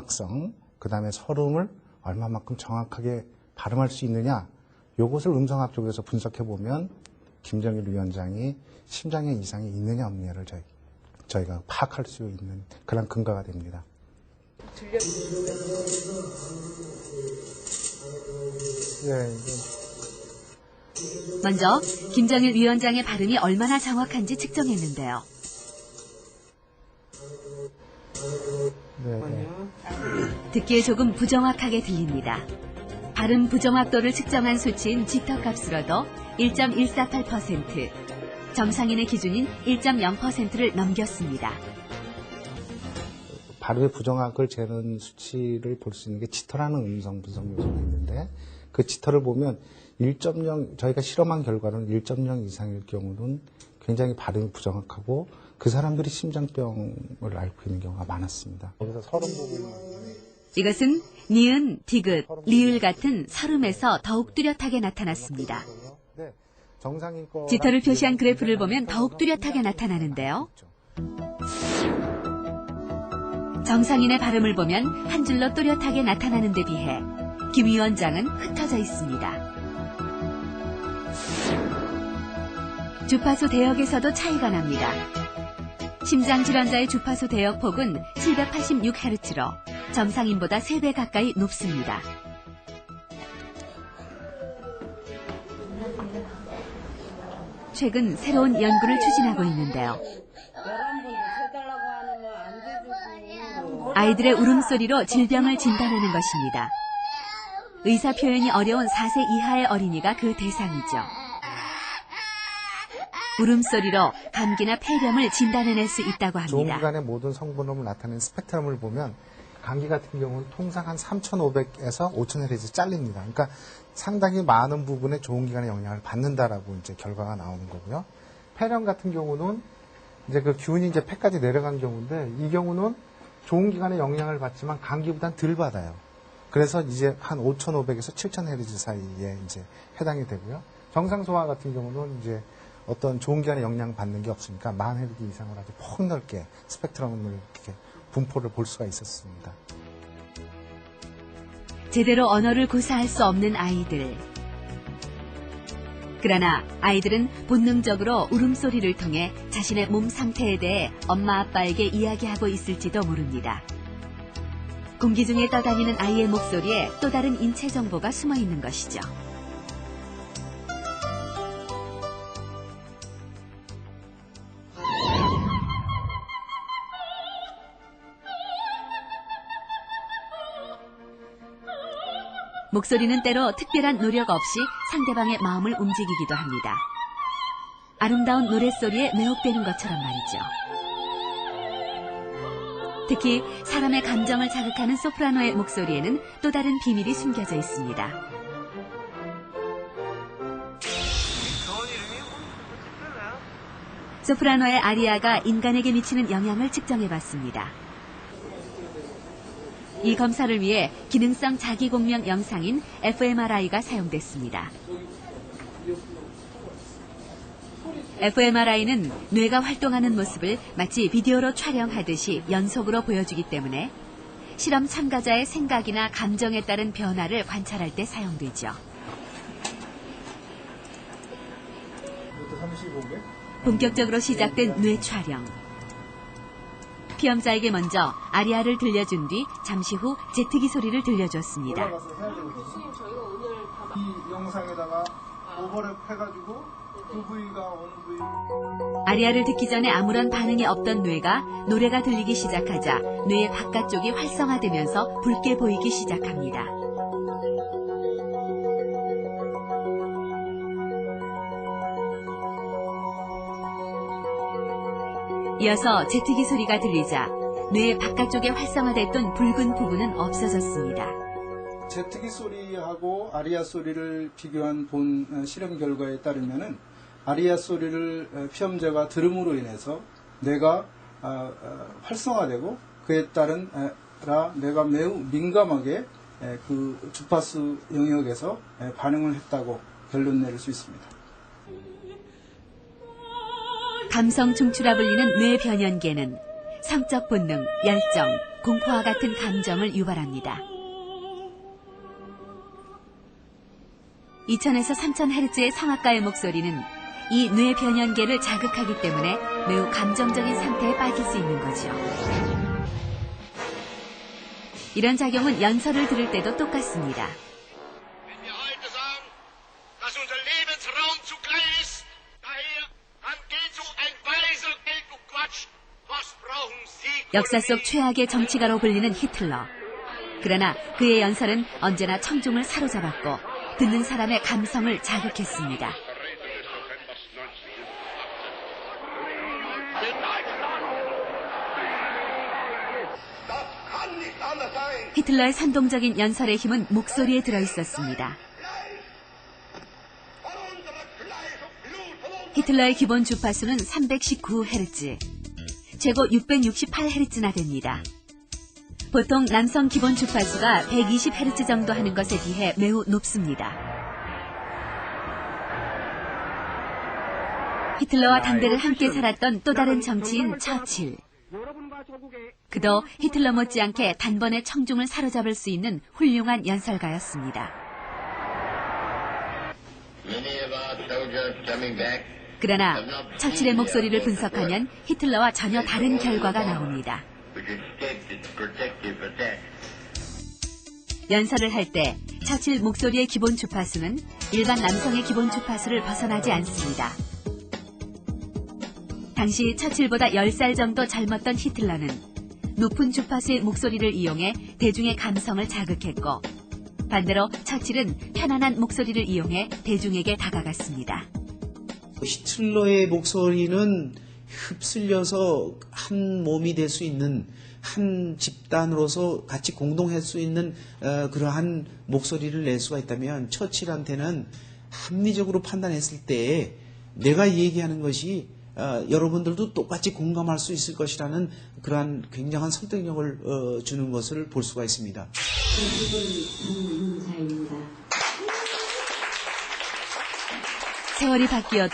정확성, 그 다음에 설음을 얼마만큼 정확하게 발음할 수 있느냐, 요것을 음성학적으로 분석해보면 김정일 위원장이 심장에 이상이 있느냐 없느냐를 저희가 파악할 수 있는 그런 근거가 됩니다. 먼저 김정일 위원장의 발음이 얼마나 정확한지 측정했는데요. 듣기에 조금 부정확하게 들립니다. 발음 부정확도를 측정한 수치인 지터값으로도 1.148%, 정상인의 기준인 1.0%를 넘겼습니다. 발음의 부정확을 재는 수치를 볼 수 있는 게 지터라는 음성 분석 요소가 있는데, 그 지터를 보면 1.0, 저희가 실험한 결과는 1.0 이상일 경우는 굉장히 발음이 부정확하고 그 사람들이 심장병을 앓고 있는 경우가 많았습니다. 거기서 설음 부분만. 이것은 니은, 디귿, 리을 같은 설음에서 더욱 뚜렷하게 나타났습니다. 지터를 표시한 그래프를 보면 더욱 뚜렷하게 나타나는데요. 정상인의 발음을 보면 한 줄로 뚜렷하게 나타나는 데 비해 김 위원장은 흩어져 있습니다. 주파수 대역에서도 차이가 납니다. 심장질환자의 주파수 대역폭은 786Hz로 정상인보다 3배 가까이 높습니다. 최근 새로운 연구를 추진하고 있는데요. 아이들의 울음소리로 질병을 진단하는 것입니다. 의사 표현이 어려운 4세 이하의 어린이가 그 대상이죠. 울음소리로 감기나 폐렴을 진단해낼 수 있다고 합니다. 조음기관의 모든 성분음을 나타내는 스펙트럼을 보면 감기 같은 경우는 통상 한 3,500에서 5,000Hz 잘립니다. 그러니까 상당히 많은 부분에 조음기관의 영향을 받는다라고 이제 결과가 나오는 거고요. 폐렴 같은 경우는 이제 그 균이 이제 폐까지 내려간 경우인데, 이 경우는 조음기관의 영향을 받지만 감기보다는 덜 받아요. 그래서 이제 한 5,500에서 7,000Hz 사이에 이제 해당이 되고요. 정상소화 같은 경우는 이제 어떤 조음기관의 영향을 받는 게 없으니까 10,000Hz 이상을 아주 폭넓게 스펙트럼을 이렇게 분포를 볼 수가 있었습니다. 제대로 언어를 구사할 수 없는 아이들. 그러나 아이들은 본능적으로 울음소리를 통해 자신의 몸 상태에 대해 엄마 아빠에게 이야기하고 있을지도 모릅니다. 공기 중에 떠다니는 아이의 목소리에 또 다른 인체 정보가 숨어 있는 것이죠. 목소리는 때로 특별한 노력 없이 상대방의 마음을 움직이기도 합니다. 아름다운 노랫소리에 매혹되는 것처럼 말이죠. 특히 사람의 감정을 자극하는 소프라노의 목소리에는 또 다른 비밀이 숨겨져 있습니다. 소프라노의 아리아가 인간에게 미치는 영향을 측정해봤습니다. 이 검사를 위해 기능성 자기공명 영상인 fMRI가 사용됐습니다. fMRI는 뇌가 활동하는 모습을 마치 비디오로 촬영하듯이 연속으로 보여주기 때문에 실험 참가자의 생각이나 감정에 따른 변화를 관찰할 때 사용되죠. 본격적으로 시작된 뇌 촬영. 피험자에게 먼저 아리아를 들려준 뒤 잠시 후 제트기 소리를 들려줬습니다. 이 영상에다가 오버랩 해가지고 그 부위가 어느 부위. 아리아를 듣기 전에 아무런 반응이 없던 뇌가 노래가 들리기 시작하자 뇌의 바깥쪽이 활성화되면서 붉게 보이기 시작합니다. 이어서 제트기 소리가 들리자 뇌 바깥쪽에 활성화됐던 붉은 부분은 없어졌습니다. 제트기 소리하고 아리아 소리를 비교한 본 실험 결과에 따르면은 아리아 소리를 피험자가 들음으로 인해서 뇌가 활성화되고 그에 따라 뇌가 매우 민감하게 그 주파수 영역에서 반응을 했다고 결론 내릴 수 있습니다. 감성 중추라 불리는 뇌 변연계는 성적 본능, 열정, 공포와 같은 감정을 유발합니다. 2000에서 3000Hz의 성악가의 목소리는 이 뇌 변연계를 자극하기 때문에 매우 감정적인 상태에 빠질 수 있는 거죠. 이런 작용은 연설을 들을 때도 똑같습니다. 역사 속 최악의 정치가로 불리는 히틀러. 그러나 그의 연설은 언제나 청중을 사로잡았고 듣는 사람의 감성을 자극했습니다. 히틀러의 선동적인 연설의 힘은 목소리에 들어 있었습니다. 히틀러의 기본 주파수는 319Hz, 최고 668Hz나 됩니다. 보통 남성 기본 주파수가 120Hz 정도 하는 것에 비해 매우 높습니다. 히틀러와 당대를 함께 살았던 또 다른 정치인 처칠. 그도 히틀러 못지않게 단번에 청중을 사로잡을 수 있는 훌륭한 연설가였습니다. 그러나 처칠의 목소리를 분석하면 히틀러와 전혀 다른 결과가 나옵니다. 연설을 할 때 처칠 목소리의 기본 주파수는 일반 남성의 기본 주파수를 벗어나지 않습니다. 당시 처칠보다 10살 정도 젊었던 히틀러는 높은 주파수의 목소리를 이용해 대중의 감성을 자극했고, 반대로 처칠은 편안한 목소리를 이용해 대중에게 다가갔습니다. 히틀러의 목소리는 흡슬려서 한 몸이 될 수 있는, 한 집단으로서 같이 공동할 수 있는 그러한 목소리를 낼 수가 있다면, 처칠한테는 합리적으로 판단했을 때 내가 얘기하는 것이 여러분들도 똑같이 공감할 수 있을 것이라는 그러한 굉장한 설득력을 주는 것을 볼 수가 있습니다. 세월이 바뀌어도